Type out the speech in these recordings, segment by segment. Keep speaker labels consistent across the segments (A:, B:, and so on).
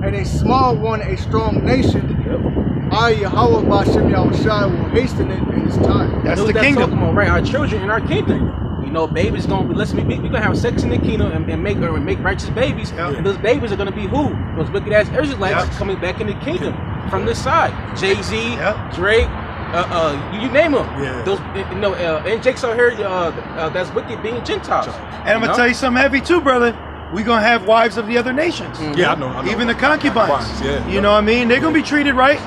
A: and a small one a strong nation, I, Yahweh Bashem Yahushua, will hasten it in its time.
B: That's the kingdom. Talking about, right? Our children in our kingdom. You know, babies gonna be. Listen, we're gonna have sex in the kingdom and make righteous babies. And those babies are gonna be who? Those wicked ass Israelites coming back in the kingdom from this side. Jay-Z, Drake. You name them. Those, you know, and Jake's out here. That's wicked being Gentiles.
C: And I'm gonna tell you something heavy too, brother. We're gonna have wives of the other nations.
D: Yeah, I know.
C: Even the concubines. You know what I mean? They're gonna be treated right.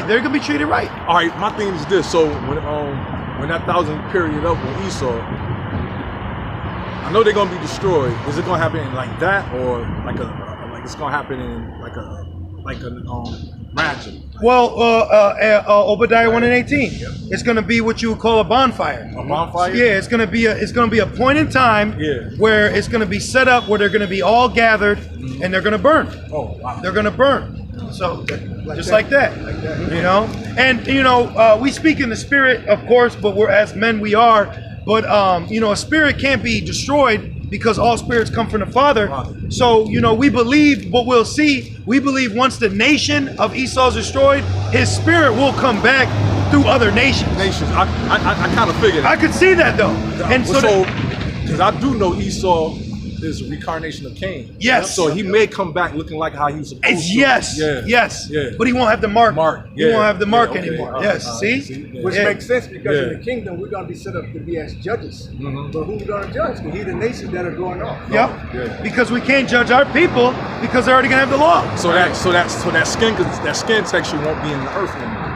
C: They're gonna be treated right.
D: All right, my thing is this. So when that 1,000 period up with Esau, I know they're gonna be destroyed. Is it gonna happen like that, or like it's gonna happen in like a mansion?
C: Well, Obadiah 1:18. It's gonna be what you would call a bonfire.
D: A bonfire?
C: Yeah, it's gonna be a point in time where it's gonna be set up where they're gonna be all gathered and they're gonna burn.
D: Oh wow.
C: They're gonna burn. So like that. You know, and you know, we speak in the spirit, of course, but we're as men we are. But you know, a spirit can't be destroyed because all spirits come from the Father. So you know, we believe what we'll see. We believe once the nation of Esau is destroyed, his spirit will come back through other nations.
D: I kind of figured.
C: I could see that though. And
D: so because I do know Esau is a reincarnation of Cain.
C: Yes.
D: So he may come back looking like how he was supposed to.
C: Yes. Yes. But he won't have the mark. He won't have the mark anymore. Yes. See?
A: Which makes sense because in the kingdom we're going to be set up to be as judges. But who are we going to judge? Because he's the nations that are going off.
C: Because we can't judge our people because they're already going to have the law.
D: So that skin texture won't be in the earth anymore.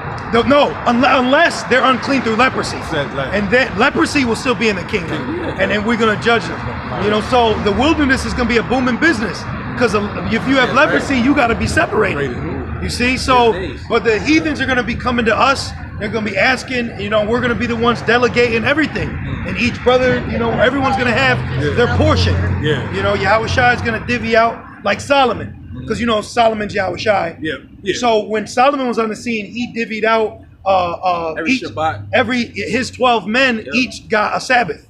C: No, unless they're unclean through leprosy, and then leprosy will still be in the kingdom, and then we're gonna judge them. You know, so the wilderness is gonna be a booming business because if you have leprosy, you got to be separated. You see, so but the heathens are gonna be coming to us. They're gonna be asking. You know, we're gonna be the ones delegating everything, and each brother, you know, everyone's gonna have their portion. You know, Yahushua is gonna divvy out like Solomon. Because you know Solomon's Yahushai. So when Solomon was on the scene, he divvied out his 12 men each got a Sabbath.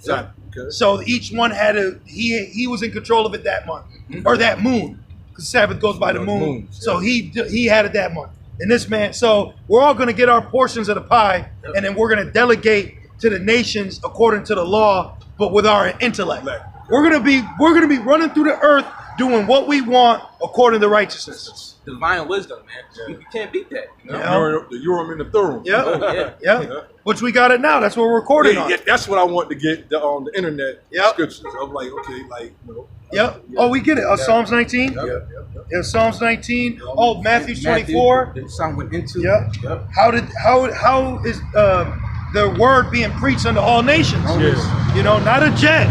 C: So each one had he was in control of it that month or that moon, because Sabbath goes by the moon. So he had it that month. And this man, so we're all going to get our portions of the pie, and then we're going to delegate to the nations according to the law, but with our intellect. We're going to be running through the earth doing what we want according to righteousness.
B: Divine wisdom, man. You can't beat that. You
D: know? The Urim and the Thummim.
C: Which we got it now. That's what we're recording on.
D: Yeah, that's what I want to get on the internet scriptures. I'm like, okay, like, you know.
C: Oh, we get it. Psalms 19. Psalms 19. Oh, Matthew 24.
B: Psalm went into.
C: How is the word being preached unto all nations? You know, not a jet.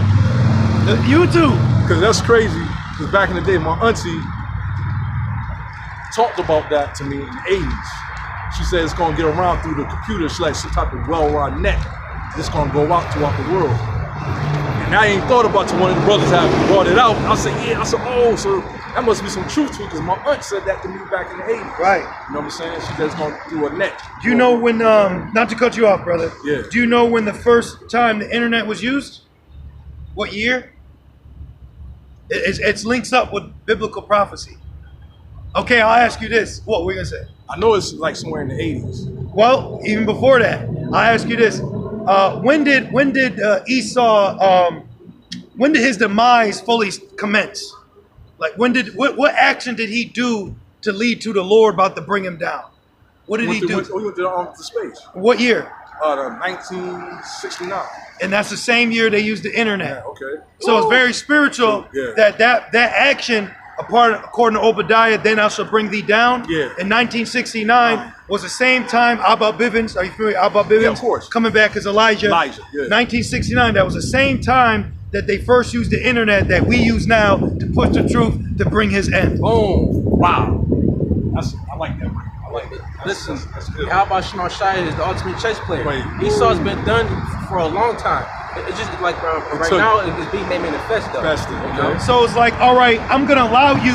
C: YouTube.
D: Because that's crazy. Because back in the day, my auntie talked about that to me in the 80s. She said it's going to get around through the computer. It's like some type of well-run net. It's going to go out throughout the world. And I ain't thought about till one of the brothers had brought it out. I said, oh, so that must be some truth to it, because my aunt said that to me back in the 80s.
C: Right.
D: You know what I'm saying? She said it's going through a net.
C: Do you know when, not to cut you off, brother. Do you know when the first time the internet was used? What year? It links up with biblical prophecy. Okay, I'll ask you this. What were you going to say?
D: I know it's like somewhere in the 80s.
C: Well, even before that, I'll ask you this. When did Esau, when did his demise fully commence? Like, what action did he do to lead to the Lord about to bring him down? What did he do?
D: He went to space.
C: What year?
D: 1969.
C: And that's the same year they used the internet.
D: Okay.
C: So it's very spiritual that action, according to Obadiah, then I shall bring thee down. In 1969 was the same time Abba Bivens, are you familiar with Abba Bivens?
D: Yeah, of course.
C: Coming back as Elijah. 1969, that was the same time that they first used the internet that we use now to push the truth to bring his end.
D: Boom. Wow. I like that.
B: Listen, how about Shema Shai is the ultimate chess player? Esau's been done for a long time. It's just like right now it's being made manifest though.
D: Okay.
C: So it's like, all right, I'm gonna allow you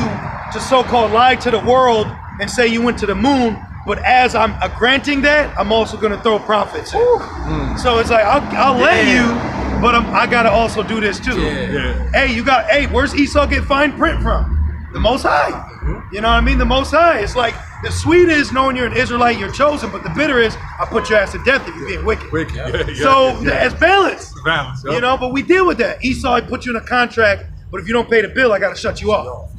C: to so-called lie to the world and say you went to the moon, but as I'm granting that, I'm also gonna throw prophets in. So it's like I'll let you, but I gotta also do this too. Hey, where's Esau get fine print from? The Most High. You know what I mean? The Most High. It's like the sweet is knowing you're an Israelite, you're chosen, but the bitter is I'll put your ass to death if you're being wicked. So it's balance.
D: Balance.
C: You know, but we deal with that. Esau, I put you in a contract, but if you don't pay the bill, I got to shut you off.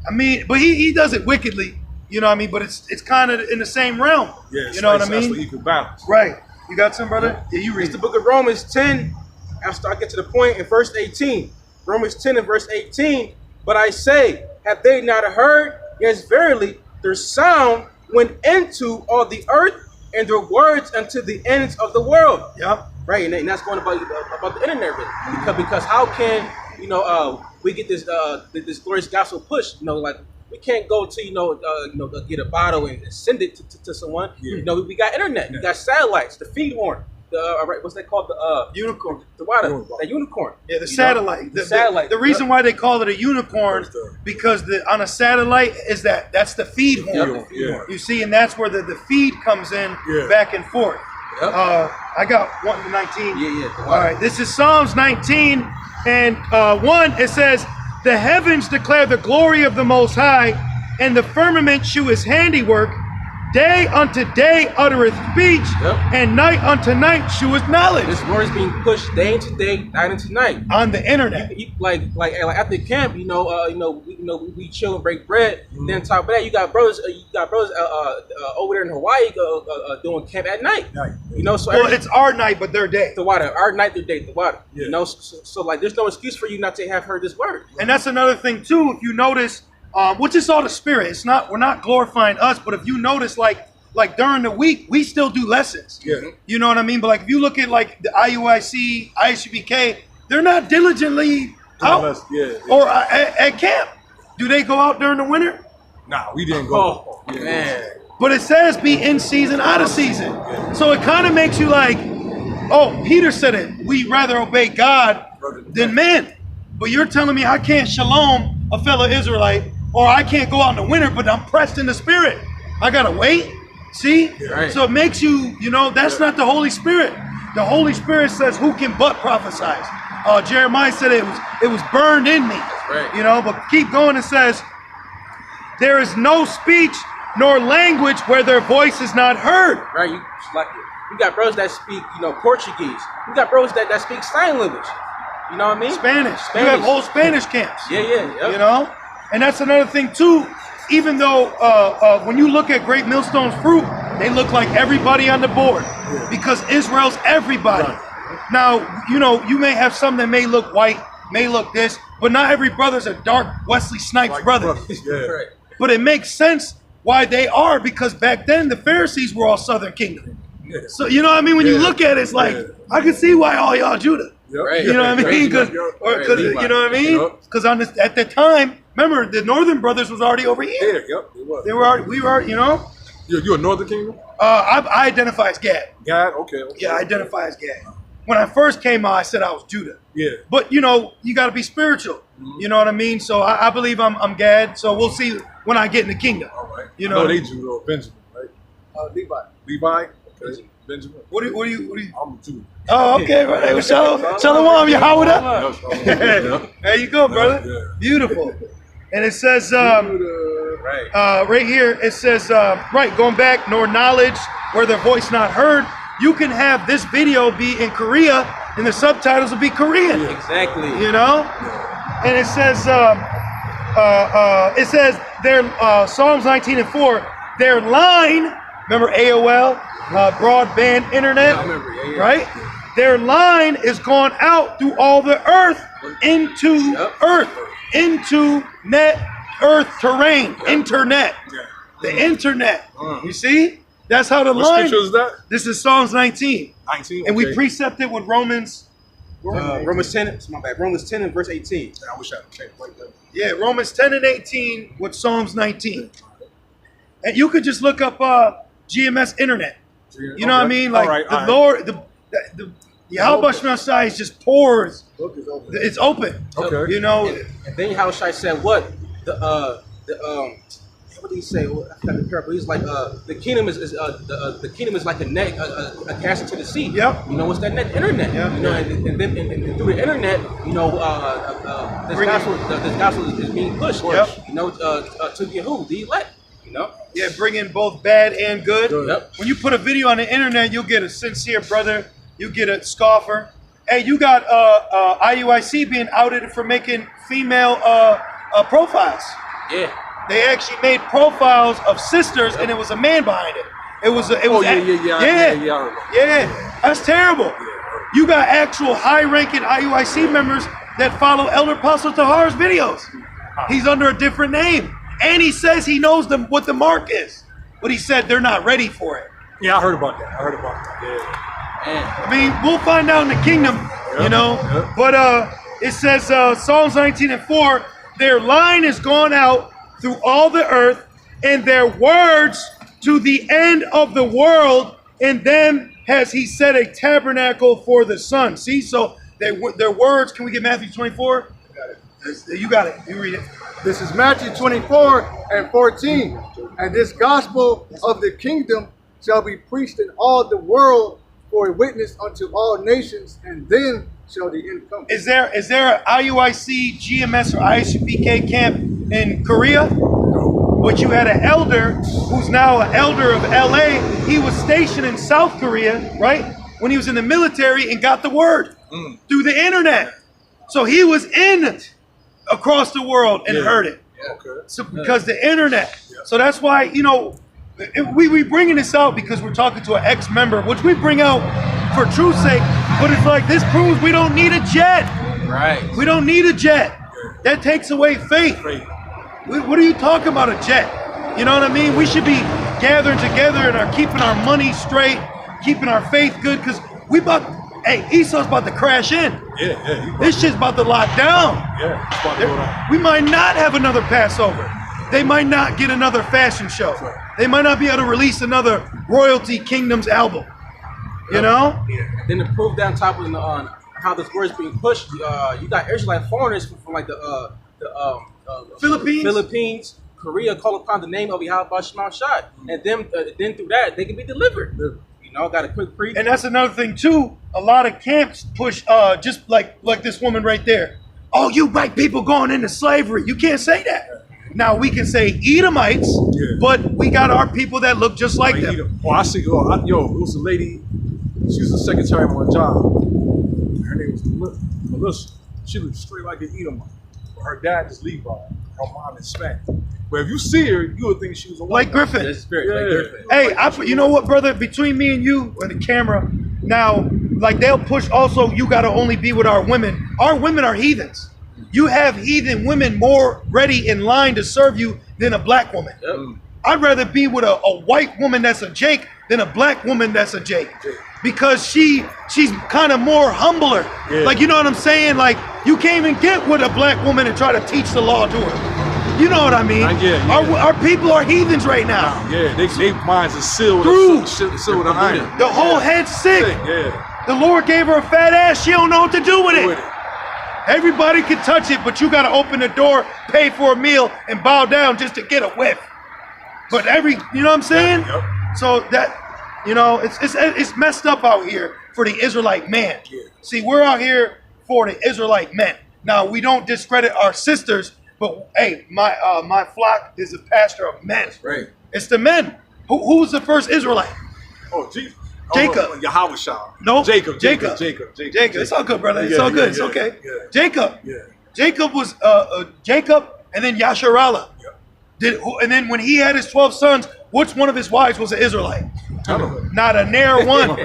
C: I mean, but he does it wickedly. You know what I mean? But it's kind of in the same realm.
D: Yeah,
C: you know what I mean?
D: That's the equal balance.
C: Right. You got some, brother? Yeah, you read.
B: It's the book of Romans 10. After I get to the point in verse 18. Romans 10 and verse 18. But I say, have they not heard? Yes, verily, their sound went into all the earth, and their words unto the ends of the world.
C: Yep.
B: Right, and that's going about the internet, really. Because how can we get this this glorious gospel push? Like we can't go to get a bottle and send it to someone.
D: Yeah.
B: We got internet, we got satellites, the feed horn. What's that called? The
C: unicorn.
B: The unicorn.
C: Yeah, the satellite.
B: The satellite.
C: The reason why they call it a unicorn because on a satellite is that's the feed horn.
D: Yeah.
C: You see, and that's where the feed comes in back and forth.
B: Yep.
C: I got 1 to 19.
B: Yeah.
C: All right, this is Psalms 19 and 1. It says, "The heavens declare the glory of the Most High, and the firmament shew his handiwork. Day unto day uttereth speech, and night unto night sheweth knowledge."
B: This word is being pushed day into day, night into night
C: on the internet.
B: Like after camp, we chill and break bread. Then top of that, you got brothers over there in Hawaii doing camp at night. So
C: it's our night, but their day.
B: The water, our night, their day, the water.
D: Yeah.
B: So like, there's no excuse for you not to have heard this word.
C: And that's another thing too. If you notice. Which is all the spirit. We're not glorifying us, but if you notice, like during the week, we still do lessons.
D: Yeah.
C: You know what I mean? But like if you look at like the IUIC, ISUBK, they're not diligently out or at camp. Do they go out during the winter?
D: Nah, we didn't go.
B: Oh, man.
C: But it says be in season, out of season. So it kind of makes you like, oh, Peter said it. We rather obey God than men. But you're telling me I can't shalom a fellow Israelite, or I can't go out in the winter, but I'm pressed in the spirit. I gotta wait. See?
B: Right.
C: So it makes you, that's not the Holy Spirit. The Holy Spirit says, who can but prophesy? Jeremiah said it was burned in me.
B: That's right.
C: But keep going. It says, there is no speech nor language where their voice is not heard.
B: Right. You got brothers that speak, Portuguese. You got brothers that speak sign language. You know what I mean?
C: Spanish. You have whole Spanish camps.
B: Yeah.
C: And that's another thing too. Even though when you look at Great Millstone's fruit, they look like everybody on the board because Israel's everybody. Right. Now, you may have some that may look white, may look this, but not every brother's a dark Wesley Snipes brother.
B: Right.
C: But it makes sense why they are, because back then the Pharisees were all Southern Kingdom. Yeah. So you know what I mean? When you look at it, it's like I can see why all y'all Judah.
B: Right.
C: You know what I mean? Because you know what I mean? Because at the time, remember the Northern brothers was already over here.
D: Yeah, they was.
C: They were already, we were,
D: You a Northern Kingdom?
C: I identify as Gad.
D: Gad, okay.
C: Yeah, I identify as Gad. When I first came out, I said I was Judah.
D: Yeah.
C: But you got to be spiritual. Mm-hmm. You know what I mean? So I believe I'm Gad. So we'll see when I get in the kingdom.
D: All right.
C: You know
D: they Judah or Benjamin, right? Levi. Okay. Benjamin.
C: What do you?
D: I'm Judah.
C: Oh, okay, right. Well, Shalom, Yahweh. There you go, brother.
D: Yeah.
C: Beautiful. And it says, right here, it says, going back, nor knowledge, where their voice not heard. You can have this video be in Korea, and the subtitles will be Korean.
B: Yeah, exactly.
C: And it says, Psalms 19 and 4, their line, remember AOL, broadband internet, right? Their line is gone out through all the earth into earth, into earth terrain, internet, the internet. You see? That's how the line.
D: What scripture is that?
C: This is Psalms 19.
D: 19,
C: and we precept it with Romans.
B: Romans 10. My bad. Romans 10 and verse 18.
D: I wish I could change like that.
C: Yeah, Romans 10 and 18 with Psalms 19. And you could just look up GMS internet. You know what I mean? Like the Lord, the Yahweh Shemashai just pours. It's open.
D: Okay.
C: You know.
B: And then Yahushua said what? what did he say? Well, I forgot the parable. He's like, the kingdom is the kingdom is like a net, a cast into the sea.
C: Yep.
B: You know what's that net? Internet.
C: Yep.
B: You know, and then through the internet, you know, this gospel is being pushed.
C: Yep.
B: You know, to get who? The elect. You know.
C: Yeah, bring in both bad and good.
B: Yep.
C: When you put a video on the internet, you'll get a sincere brother, you get a scoffer. Hey, you got IUIC being outed for making female profiles.
B: Yeah.
C: They actually made profiles of sisters, and it was a man behind it. It was. Yeah. That's terrible. You got actual high-ranking IUIC members that follow Elder Apostle Tahar's videos. He's under a different name, and he says he knows what the mark is, but he said they're not ready for it.
D: Yeah, I heard about that. Yeah.
C: I mean, we'll find out in the kingdom, you know.
D: Yep.
C: But it says Psalms 19:4, their line is gone out through all the earth, and their words to the end of the world. In them has he set a tabernacle for the sun. See, so their words. Can we get Matthew 24? You got it. You read it.
A: This is Matthew 24:14. And this gospel of the kingdom shall be preached in all the world for a witness unto all nations, and then shall the end come. Is there
C: an IUIC, GMS, or ISUPK camp in Korea? No. But you had an elder who's now an elder of LA. He was stationed in South Korea, right? When he was in the military and got the word through the internet. So he was in across the world and heard it.
D: Yeah. Okay.
C: So because the internet. Yeah. So that's why, you know, we bringing this out because we're talking to an ex-member, which we bring out for truth's sake, but it's like this proves we don't need a jet.
B: Right.
C: We don't need a jet. That takes away faith. What are you talking about, a jet? You know what I mean? We should be gathering together and are keeping our money straight, keeping our faith good, because Esau's about to crash in.
D: Yeah.
C: This shit's about to lock down.
D: Yeah, it's about to go down.
C: We might not have another Passover. They might not get another fashion show. They might not be able to release another Royalty Kingdoms album. You know?
B: Yeah. Then to prove down top on how this word is being pushed, you got Israelite foreigners from like the Philippines, Korea, call upon the name of Yahweh Shema Shai, and then through that they can be delivered. You know, got a quick preach.
C: And that's another thing too. A lot of camps push just like this woman right there. Oh, you white people going into slavery. You can't say that. Now we can say Edomites, but we got our people that look just like them.
D: Oh, I see. It was a lady. She was a secretary on my job. Her name was Melissa. She looked straight like an Edomite. But her dad is Levi. Her mom is Spanish. But if you see her, you would think she was a white
C: Griffin.
B: That's spirit. Griffin.
C: Hey, you know what, brother? Between me and you and the camera, now, like they'll push also, you got to only be with our women. Our women are heathens. You have heathen women more ready in line to serve you than a black woman.
B: Yep.
C: I'd rather be with a white woman that's a Jake than a black woman that's a Jake. Because she's kind of more humbler. Yeah. Like, you know what I'm saying? Like, you can't even get with a black woman and try to teach the law to her. You know what I mean? Our people are heathens right now.
D: Yeah, they minds are sealed with iron.
C: The whole head's sick.
D: Yeah.
C: The Lord gave her a fat ass. She don't know what to do with it. Everybody can touch it, but you got to open the door, pay for a meal, and bow down just to get a whiff. But you know what I'm saying?
D: Yep.
C: So that, you know, it's messed up out here for the Israelite man. Yeah. See, we're out here for the Israelite men. Now, we don't discredit our sisters, but hey, my flock is a pastor of men.
D: Right.
C: It's the men. Who was the first Israelite?
D: Oh, Jesus.
C: Jacob.
D: Yahweh Shah.
C: No.
D: Jacob.
C: It's all good, brother. It's all good. It's okay.
D: Yeah.
C: Jacob.
D: Yeah.
C: Jacob was Jacob, and then Yasharallah.
D: Yeah.
C: And then when he had his 12 sons, which one of his wives was an Israelite? Not a near one.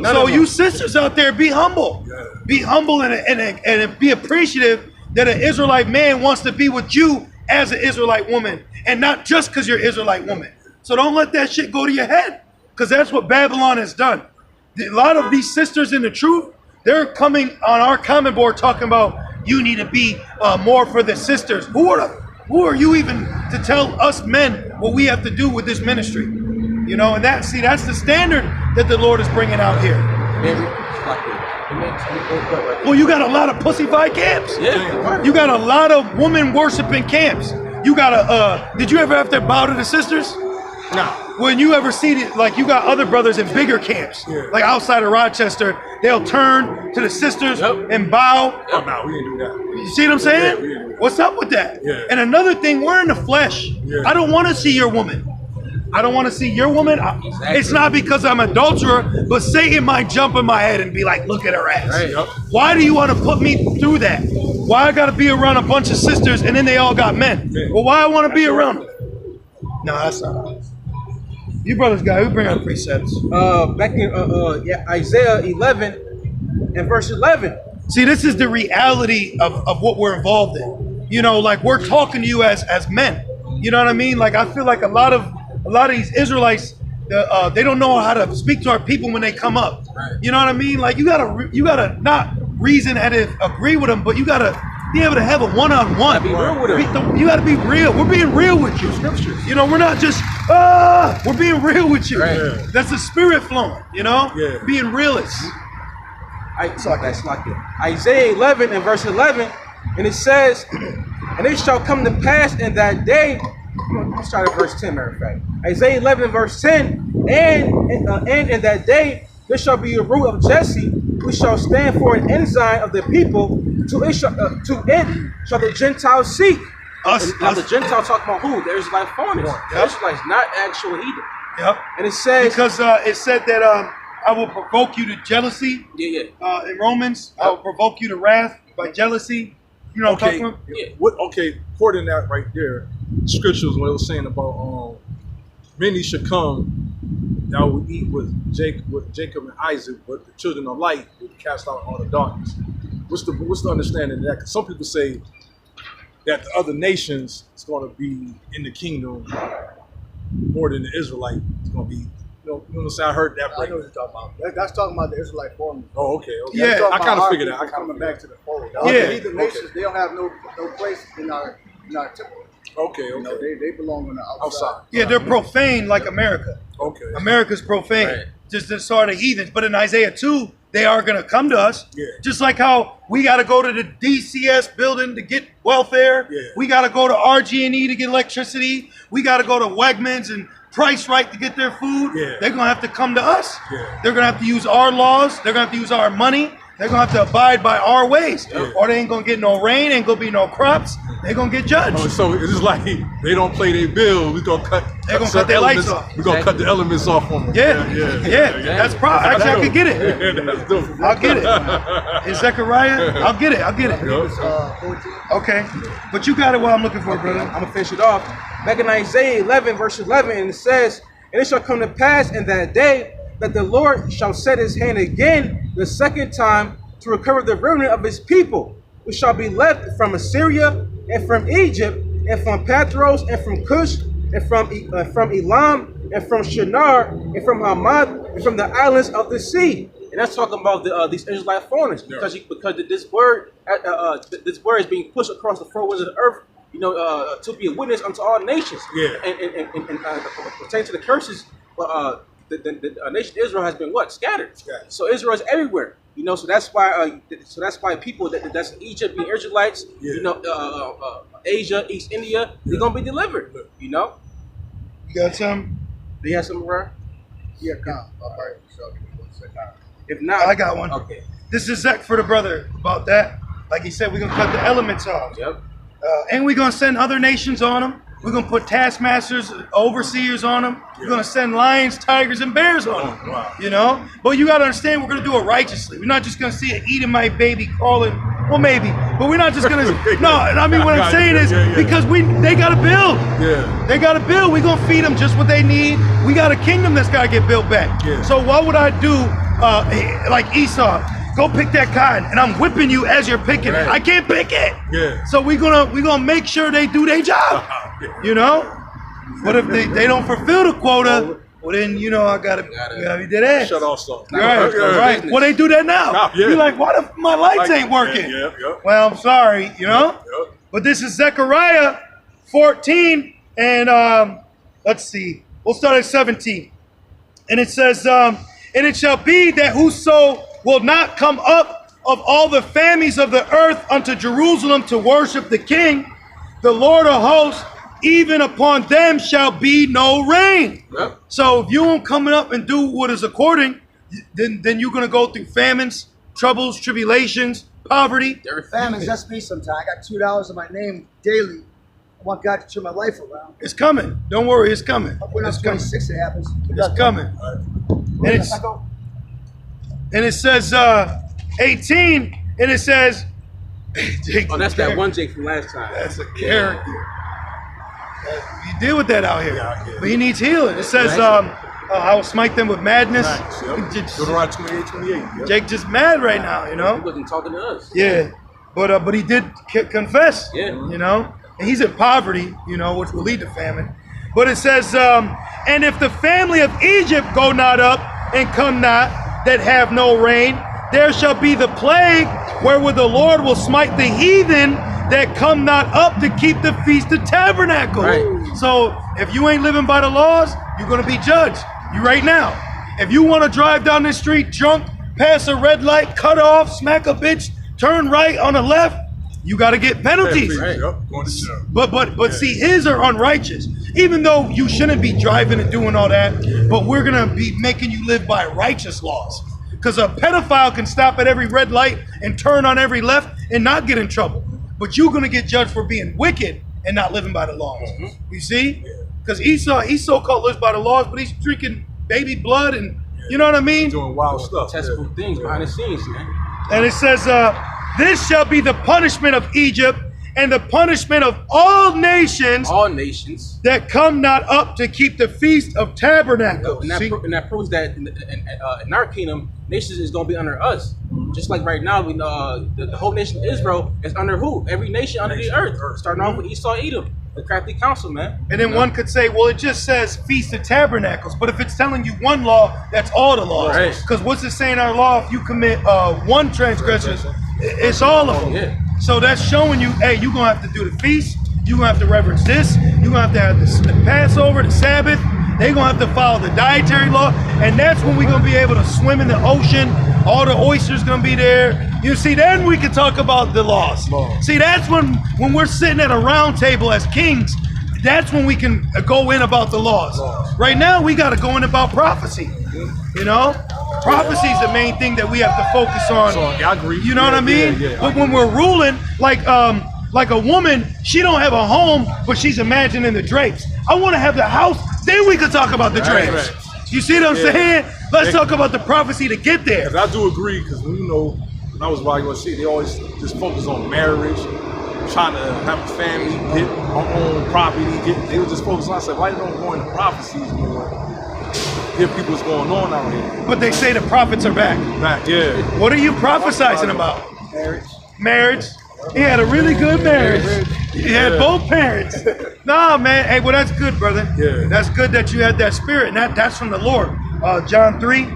C: So you sisters out there, be humble. Yeah. Be humble and be appreciative that an Israelite man wants to be with you as an Israelite woman, and not just because you're an Israelite woman. So don't let that shit go to your head, because that's what Babylon has done. A lot of these sisters in the truth, they're coming on our comment board talking about you need to be more for the sisters. Who are you even to tell us men what we have to do with this ministry? You know, and that's the standard that the Lord is bringing out here. Well, you got a lot of pussified camps.
B: Yeah.
C: You got a lot of woman worshiping camps. you gotta, did you ever have to bow to the sisters?
D: Nah.
C: When you ever see it, like you got other brothers in bigger camps, like outside of Rochester, they'll turn to the sisters and bow.
D: Oh, no, we didn't do that.
C: You see what I'm saying?
D: Yeah, we didn't do that.
C: What's up with that?
D: Yeah.
C: And another thing, we're in the flesh.
D: Yeah.
C: I don't want to see your woman. I don't want to see your woman.
B: Exactly.
C: It's not because I'm an adulterer, but Satan might jump in my head and be like, look at her ass.
B: Right.
D: Yep.
C: Why do you want to put me through that? Why I got to be around a bunch of sisters and then they all got men?
D: Yeah.
C: Well, why I want to be around them? No, that's not right. You brothers got, who bring out precepts?
B: Back in Isaiah 11 and verse 11.
C: See, this is the reality of what we're involved in. You know, like we're talking to you as men. You know what I mean? Like I feel like a lot of these Israelites, they don't know how to speak to our people when they come up.
B: Right.
C: You know what I mean? Like you gotta not reason and agree with them, but you gotta be able to have a one-on-one.
B: Be real with them.
C: You gotta be real. We're being real with you.
D: Scriptures.
C: You know, we're not just we're being real with you.
B: Right.
D: Yeah.
C: That's the spirit flowing. You know,
D: Yeah.
C: being realists.
B: That's like it. Isaiah 11 and verse 11, and it says, and it shall come to pass in that day. I'll start at verse 10, matter of fact. Isaiah 11 and verse 10, and in that day there shall be a root of Jesse, which shall stand for an ensign of the people. To it shall the Gentiles seek. Now the Gentiles talk about who? The Israelite foreigners. The Israelites, not actual heathen.
C: Yep.
B: And it says,
C: Because it said that I will provoke you to jealousy. In Romans, I will provoke you to wrath by jealousy. You know what I'm talking about?
B: Yeah.
D: Okay, according to that right there, scriptures what it was saying about many should come that will eat with Jacob and Isaac, but the children of light will cast out all the darkness. What's the understanding of that? Because some people say that the other nations is going to be in the kingdom more than the Israelite. It's going to be, you know what I'm saying? I heard that.
A: I know what you're talking about. That's talking about the Israelite foreigners.
D: Oh, okay.
C: Yeah,
D: I kind of figured that.
A: Coming back to the fold. The
C: Yeah.
A: other heathen nations, they don't have no place in our temple.
D: Okay,
A: You know,
D: okay.
A: they belong on the outside.
C: Yeah, they're profane like America.
D: Okay.
C: America's profane.
B: Right.
C: Just the sort of heathens. But in Isaiah 2, they are going to come to us.
D: Yeah.
C: Just like how we got to go to the DCS building to get welfare.
D: Yeah.
C: We got to go to RG&E to get electricity. We got to go to Wegmans and Price Right to get their food.
D: Yeah.
C: They're going to have to come to us.
D: Yeah.
C: They're going to have to use our laws. They're going to have to use our money. They're going to have to abide by our ways.
D: Yeah.
C: Or they ain't going to get no rain, ain't going to be no crops. They're going to get judged.
D: Oh, so it's just like they don't play their bill. We're gonna cut.
C: They're gonna
D: some
C: cut their lights
D: elements-
C: off.
D: We're gonna cut the elements off on them.
C: Yeah. That's probably. Actually, I could get it.
D: Yeah, that's dope.
C: I'll get it. In Zechariah, I'll get it.
D: Yup.
A: 14.
C: Okay. But you got it while I'm looking for it, brother.
B: I'm gonna finish it off. Back in Isaiah 11, verse 11, and it says, and it shall come to pass in that day that the Lord shall set his hand again the second time to recover the remnant of his people, which shall be left from Assyria and from Egypt and from Pathros and from Cush and from Elam and from Shinar and from Hamath and from the islands of the sea. And that's talking about these Israelite foreigners, because this word is being pushed across the four winds of the earth, you know, to be a witness unto all nations.
D: Yeah.
B: And pertaining to the curses, the nation Israel has been what? Scattered. So Israel is everywhere. You know, so that's why people that's in Egypt being Israelites, you know, Asia, East India, they're gonna be delivered. You know.
C: You got some?
B: Do you have something, Ron?
A: Yeah, come. All right. So,
B: If not,
C: I got one.
B: Okay.
C: This is Zach for the brother about that. Like he said, we're going to cut the elements off.
B: Yep.
C: And we're going to send other nations on them. We're going to put taskmasters, overseers on them. We're going to send lions, tigers, and bears on them.
D: Wow.
C: You know? But you got to understand, we're going to do it righteously. We're not just going to see an eating my baby crawling. Well, maybe. But we're not just going to... No, I mean, what I'm saying is, because they got to build.
D: Yeah.
C: They got to build. We're going to feed them just what they need. We got a kingdom that's got to get built back.
D: Yeah.
C: So what would I do, like Esau? Go pick that cotton, and I'm whipping you as you're picking it. I can't pick it.
D: Yeah.
C: So we're gonna make sure they do their job. You know? But if they don't fulfill the quota, well then you know I gotta be dead ass.
D: Shut off stuff.
C: Right. Well, they do that now.
D: Yeah.
C: You're like, why the my lights ain't working?
D: Yeah.
C: Well, I'm sorry, you know?
D: Yep.
C: But this is Zechariah 14, and let's see. We'll start at 17. And it says, and it shall be that whoso will not come up of all the families of the earth unto Jerusalem to worship the King, the Lord of hosts even upon them shall be no rain.
B: Yep.
C: So if you don't coming up and do what is according, then you're going to go through famines, troubles, tribulations, poverty.
E: Famines, that's me sometimes. I got $2 in my name daily. I want God to turn my life around.
C: It's coming. Don't worry, it's coming.
E: When I'm
C: It's coming.
E: 26, it happens.
C: It's coming. And it says 18, and it says,
B: Oh, that's that one Jake from last time.
C: That's a character. You deal with that out here. But he needs healing. It says, I will smite them with madness.
D: Deuteronomy 28. Yep.
C: Jake just mad right now, you know?
B: He wasn't talking to us.
C: Yeah. But he did confess,
B: Yeah.
C: you know? And he's in poverty, you know, which will lead to famine. But it says, and if the family of Egypt go not up and come not, that have no rain, there shall be the plague wherewith the Lord will smite the heathen that come not up to keep the Feast of Tabernacles.
B: Right.
C: So if you ain't living by the laws, you're going to be judged. You right now. If you want to drive down the street drunk, pass a red light, cut off, smack a bitch, turn right on the left, you got to get penalties.
B: Right.
D: Yep. Going to jail.
C: But see, his are unrighteous. Even though you shouldn't be driving and doing all that, but we're going to be making you live by righteous laws. Because a pedophile can stop at every red light and turn on every left and not get in trouble. But you're going to get judged for being wicked and not living by the laws. You see? Because Esau, he so-called lives by the laws, but he's drinking baby blood and, you know what I mean?
D: Doing wild stuff.
B: Testable things behind the scenes, man.
C: And it says, this shall be the punishment of Egypt and the punishment of all nations that come not up to keep the Feast of Tabernacles.
B: And that proves that in our kingdom, nations is going to be under us. Just like right now, we the whole nation of Israel is under who? Every nation under the earth. Starting off with Esau, Edom, the crafty council, man.
C: And then one could say, well, it just says Feast of Tabernacles. But if it's telling you one law, that's all the laws. Because what's it saying in our law? If you commit one transgression, it's all of them.
B: Yeah.
C: So that's showing you, hey, you're going to have to do the feast. You're going to have to reverence this. You're going to have the Passover, the Sabbath. They're going to have to follow the dietary law. And that's when we're going to be able to swim in the ocean. All the oysters going to be there. You see, then we can talk about the laws. See, that's when we're sitting at a round table as kings, that's when we can go in about the laws. Right now, we got to go in about prophecy. You know? Prophecy is the main thing that we have to focus on.
D: So, I agree.
C: You know what I mean? But when we're ruling, like a woman, she don't have a home, but she's imagining the drapes. I want to have the house, then we could talk about the drapes. You see what I'm saying? Let's talk about the prophecy to get there.
D: I do agree, because you know, when I was riding on shit, they always just focus on marriage, trying to have a family, get our own property. They were just focused on. I said, why you don't go into prophecies more? Hear people what's going on out here.
C: But they say the prophets are back.
D: Yeah.
C: What are you prophesizing about? Marriage. He had a really good marriage. He had both parents. Nah, man. Hey, well, that's good, brother.
D: Yeah.
C: That's good that you had that spirit. And that's from the Lord. John 3.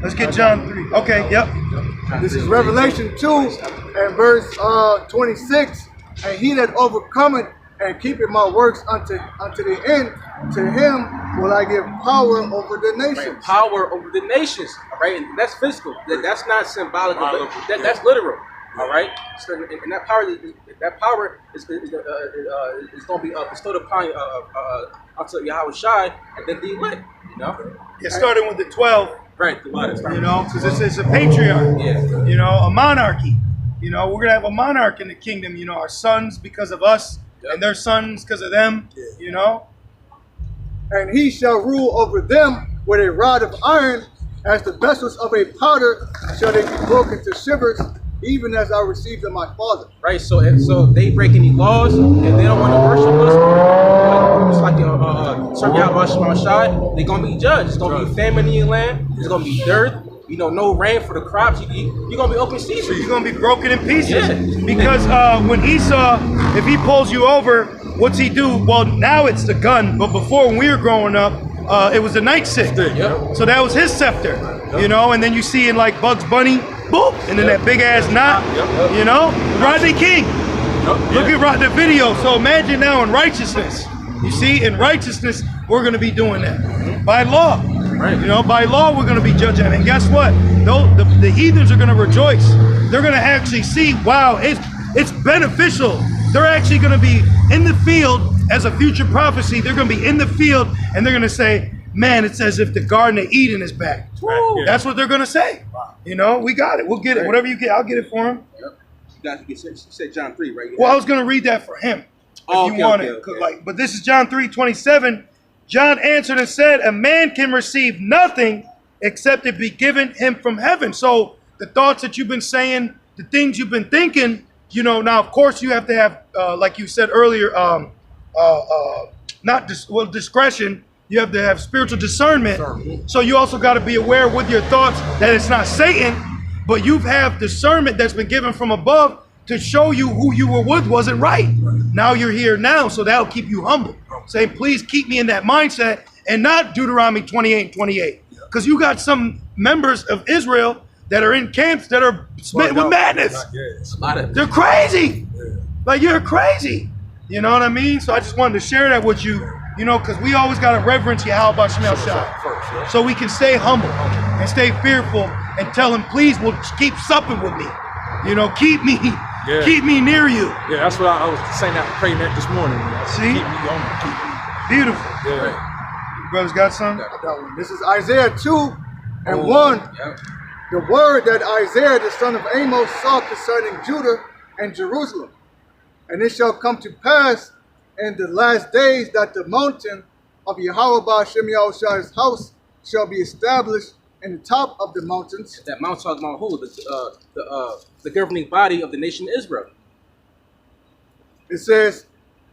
C: Let's get John 3. Okay, yep.
A: This is Revelation 2 and verse 26. And he that overcometh and keepeth my works unto the end, to him will I give power over the nations.
B: Right, power over the nations, right? And that's physical. That's not symbolic. That's literal. All right. So, and that power is going to be bestowed upon unto Yahweh Shai and then the elect. You know.
C: It started with the 12.
B: Right. The water.
C: You know, because it's a patriarch.
B: Yeah.
C: You know, a monarchy. You know, we're gonna have a monarch in the kingdom. You know, our sons because of us, and their sons because of them. You know.
A: And he shall rule over them with a rod of iron, as the vessels of a powder shall they be broken to shivers, even as I received of my Father.
B: Right. So they break any laws and they don't want to worship us. It's like serve Yahweh Shai. They're gonna be judged. It's gonna be famine in your land. It's gonna be dearth. You know, no rain for the crops. You're gonna be open season.
C: You're gonna be broken in pieces.
B: Yeah.
C: Because when Esau, if he pulls you over, what's he do? Well, now it's the gun, but before when we were growing up, it was the nightstick.
B: Yep.
C: So that was his scepter. You know, and then you see in like Bugs Bunny, boop, and then that big ass knot. You know, Rodney King. Look at the video. So imagine now in righteousness. You see, in righteousness, we're gonna be doing that by law.
B: Right.
C: You know, by law, we're going to be judging. And guess what? The heathens are going to rejoice. They're going to actually see, wow, it's beneficial. They're actually going to be in the field as a future prophecy, they're going to be in the field and they're going to say, man, it's as if the Garden of Eden is back.
D: Right.
C: That's what they're going to say.
E: Wow.
C: You know, we got it. We'll get it. Whatever you get, I'll get it for him.
B: Yep. You said John 3, right?
C: Well, I was going to read that for him. If you want it. Like, but this is John 3:27. John answered and said, a man can receive nothing except it be given him from heaven. So the thoughts that you've been saying, the things you've been thinking, you know, now, of course, you have to have, like you said earlier, discretion. You have to have spiritual discernment. So you also got to be aware with your thoughts that it's not Satan, but you have discernment that's been given from above to show you who you were with wasn't right. Now you're here now, so that'll keep you humble. Say, please keep me in that mindset and not Deuteronomy 28:28. Because you got some members of Israel that are in camps that are smitten with madness. They're crazy. Like, you're crazy. You know what I mean? So I just wanted to share that with you, you know, because we always got to reverence Yahweh Shemel Shai. So we can stay humble and stay fearful and tell him, please, will keep supping with me. You know, keep me near you.
D: Yeah, that's what I was saying that, praying that this morning.
C: See?
D: Keep me on, keep me.
C: Beautiful.
D: Yeah.
C: You brothers got some?
A: This is Isaiah 2:1.
B: Yep.
A: The word that Isaiah the son of Amos saw concerning Judah and Jerusalem. And it shall come to pass in the last days that the mountain of Yahweh Shem Yahushua's house shall be established in the top of the mountains.
B: That Mount talking about who? The governing body of the nation Israel.
A: It says,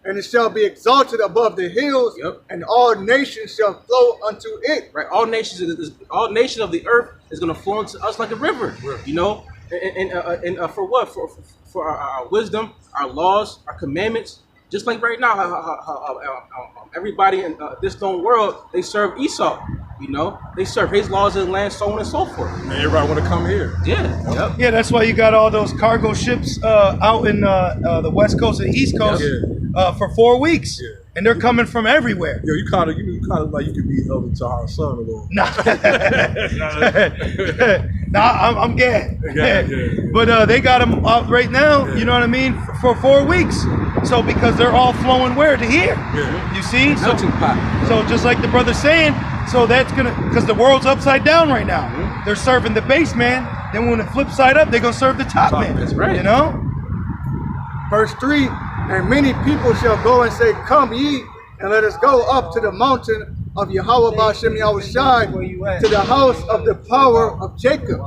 A: and it shall be exalted above the hills, and all nations shall flow unto it.
B: Right, all nations of the earth is going to flow into us like a river. You know, and for what? For our wisdom, our laws, our commandments. Just like right now, how everybody in this known world, they serve Esau. You know, they serve his laws of the land, so on and so forth.
D: And everybody want to come here.
B: Yeah.
C: Yeah, that's why you got all those cargo ships out in the West Coast and East Coast for 4 weeks.
D: Yeah.
C: And they're coming from everywhere.
D: Yo, you kind of like you could be Elder Tahara's son a little.
C: Nah, I'm gay.
D: Yeah.
C: But they got them out right now, you know what I mean, for 4 weeks. So because they're all flowing where? To here.
D: Yeah.
C: You see?
B: Melting pot.
C: So just like the brother's saying, so that's going to, because the world's upside down right now. They're serving the base man. Then when the flip side up, they're going to serve the top man.
B: That's right.
C: You know?
A: Verse 3, and many people shall go and say, come ye, and let us go up to the mountain of Yahweh Ba'ashem Yahushai, to the house of the power of Jacob.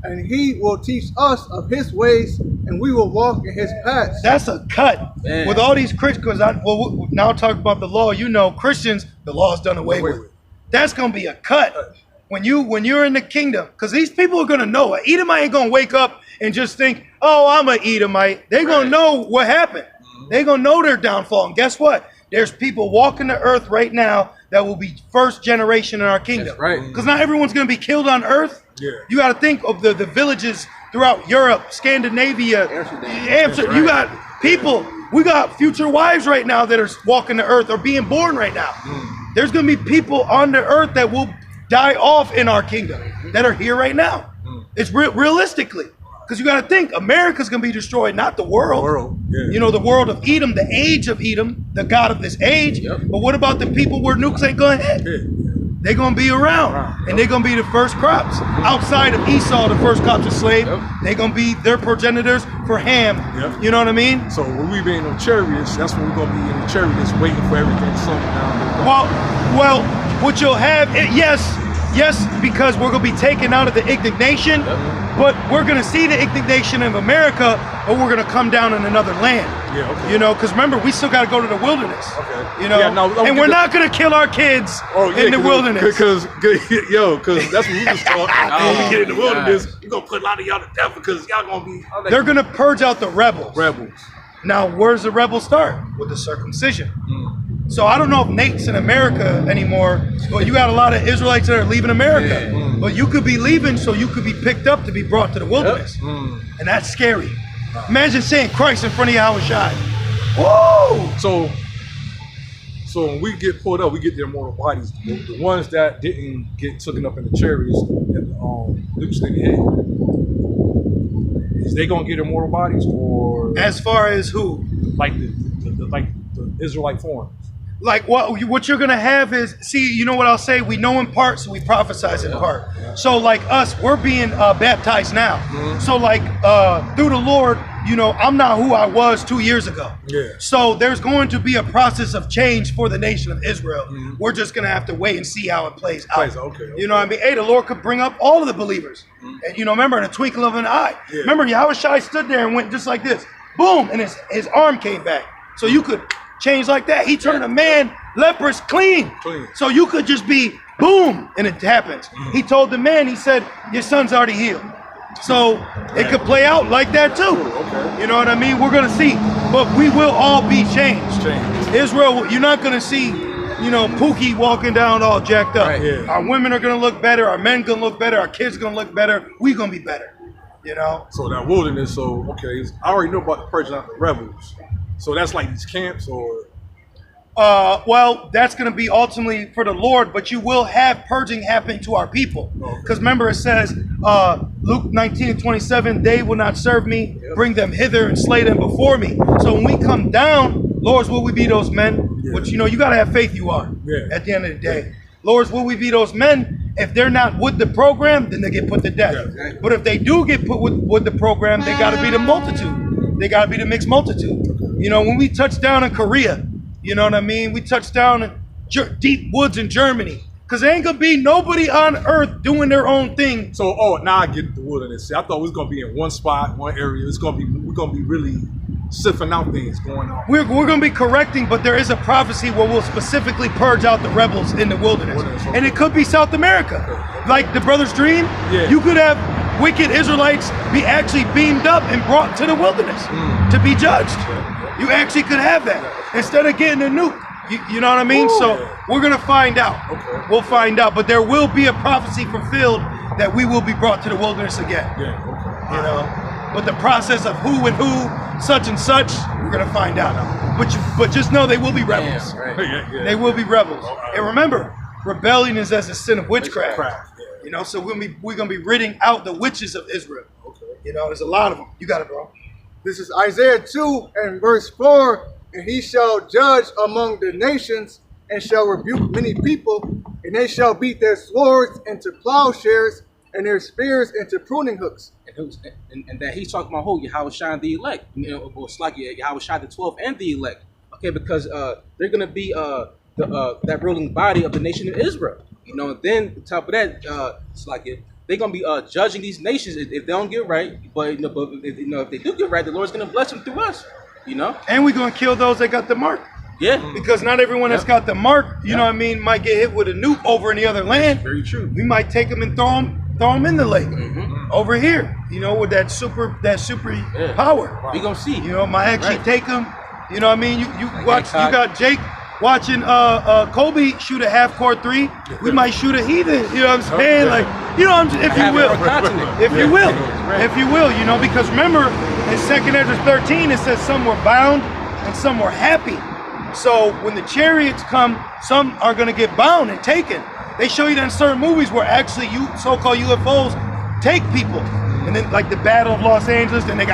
A: And he will teach us of his ways, and we will walk in his paths.
C: That's a cut.
B: Man.
C: With all these Christians, well, now talk about the law, you know, Christians, the law is done away with. That's going to be a cut. When you're in the kingdom, because these people are going to know it. Edomite ain't going to wake up and just think, oh, I'm an Edomite. They're going to know what happened. They're going to know their downfall. And guess what? There's people walking the earth right now that will be first generation in our kingdom.
B: That's right.
C: Because not everyone's going to be killed on earth.
D: Yeah.
C: You got to think of the villages throughout Europe, Scandinavia, Amsterdam. You got people. We got future wives right now that are walking the earth or being born right now. There's going to be people on the earth that will die off in our kingdom that are here right now. It's realistically. Because you got to think, America's going to be destroyed, not the world. You know, the world of Edom, the age of Edom, the god of this age. But what about the people where nukes ain't going to hit? They're going to be around. And they're going to be the first crops. Outside of Esau, the first crops of slave, they're going to be their progenitors for Ham. You know what I mean?
D: So when we be in the chariots, that's when we're going to be in the chariots waiting for everything to slow down.
C: Well, what you'll have, yes, because we're going to be taken out of the indignation, but we're going to see the indignation of America, but we're going to come down in another land. You know, because remember, we still got to go to the wilderness. You know, and we're not going to kill our kids in the wilderness.
D: Because that's what we just thought. When we get in the wilderness, we're going to put a lot of y'all to death because y'all going to be...
C: They're going to purge out the rebels. Now, where's the rebels start? With the circumcision. So I don't know if Nate's in America anymore, but you got a lot of Israelites that are leaving America. But you could be leaving so you could be picked up to be brought to the wilderness. And that's scary. Imagine saying Christ in front of Yahweh Shai. Whoa!
D: So when we get pulled up, we get their mortal bodies. The ones that didn't get taken up in the chariots and Luke's in the head, is they gonna get their mortal bodies, or
C: as far as who?
D: Like the Israelite foreigners.
C: Like what you're gonna have is, see, you know what I'll say? We know in part, so we prophesize in part. So like us, we're being baptized now. So like through the Lord, you know, I'm not who I was 2 years ago. So there's going to be a process of change for the nation of Israel. We're just gonna have to wait and see how it plays out. You know what I mean? Hey, the Lord could bring up all of the believers. And you know, remember, in a twinkle of an eye. Remember, Yahushua stood there and went just like this. Boom, and his arm came back. So you could change like that. He turned a man leprous clean. So you could just be boom, and it happens. He told the man, he said, your son's already healed. So it could play out like that too. You know what I mean? We're gonna see, but we will all be changed. Israel, you're not gonna see, you know, Pookie walking down all jacked up. Our women are gonna look better. Our men gonna look better. Our kids gonna look better. We gonna be better. You know.
D: So that wilderness. So okay, I already know about the purging out the rebels. So that's like these camps, or
C: well, that's going to be ultimately for the Lord, but you will have purging happening to our people. Because remember, it says, Luke 19:27, they will not serve me, bring them hither and slay them before me. So when we come down, Lords, will we be those men? Which, you know, you got to have faith you are at the end of the day. Lords, will we be those men? If they're not with the program, then they get put to death. But if they do get put with the program, they got to be the multitude. They got to be the mixed multitude. You know, when we touched down in Korea, you know what I mean? We touched down in deep woods in Germany. Because there ain't going to be nobody on earth doing their own thing.
D: So, now I get the wilderness. See, I thought we was going to be in one spot, one area. We're going to be really sifting out things going on.
C: We're going to be correcting, but there is a prophecy where we'll specifically purge out the rebels in the wilderness. And it could be South America. Like the brother's dream, you could have wicked Israelites be actually beamed up and brought to the wilderness to be judged. You actually could have that instead of getting a nuke. You know what I mean? So we're going to find out. We'll find out. But there will be a prophecy fulfilled that we will be brought to the wilderness again. You know? But the process of who and who, such and such, we're going to find out. But just know they will be rebels. They will be rebels. And remember, rebellion is as a sin of witchcraft. You know, so we're going to be ridding out the witches of Israel. You know, there's a lot of them. You got it, bro.
A: This is Isaiah 2 and verse 4. And he shall judge among the nations and shall rebuke many people, and they shall beat their swords into plowshares and their spears into pruning hooks.
B: And that he's talking about who? Yahushua and the elect. You know, or it's like Yahushua the 12 and the elect. Okay, because they're going to be that ruling body of the nation of Israel. You know, and then on top of that, it's like they're going to be judging these nations if they don't get right. But, if they do get right, the Lord's going to bless them through us. You know? And
C: we're going to kill those that got the mark. Because not everyone that's got the mark, you know what I mean, might get hit with a nuke over in the other land.
B: That's very true.
C: We might take them and throw them in the lake over here, you know, with that super power.
B: We going to see.
C: You know, might actually take them. You know what I mean? You got Jake watching Kobe shoot a half-court three. We might shoot a heathen. You know what I'm saying? Like, you know, if you will, you know, because remember in 2nd Ezra 13 it says some were bound and some were happy. So when the chariots come, some are going to get bound and taken. They show you that in certain movies where actually so-called UFOs take people, and then like the Battle of Los Angeles, then they got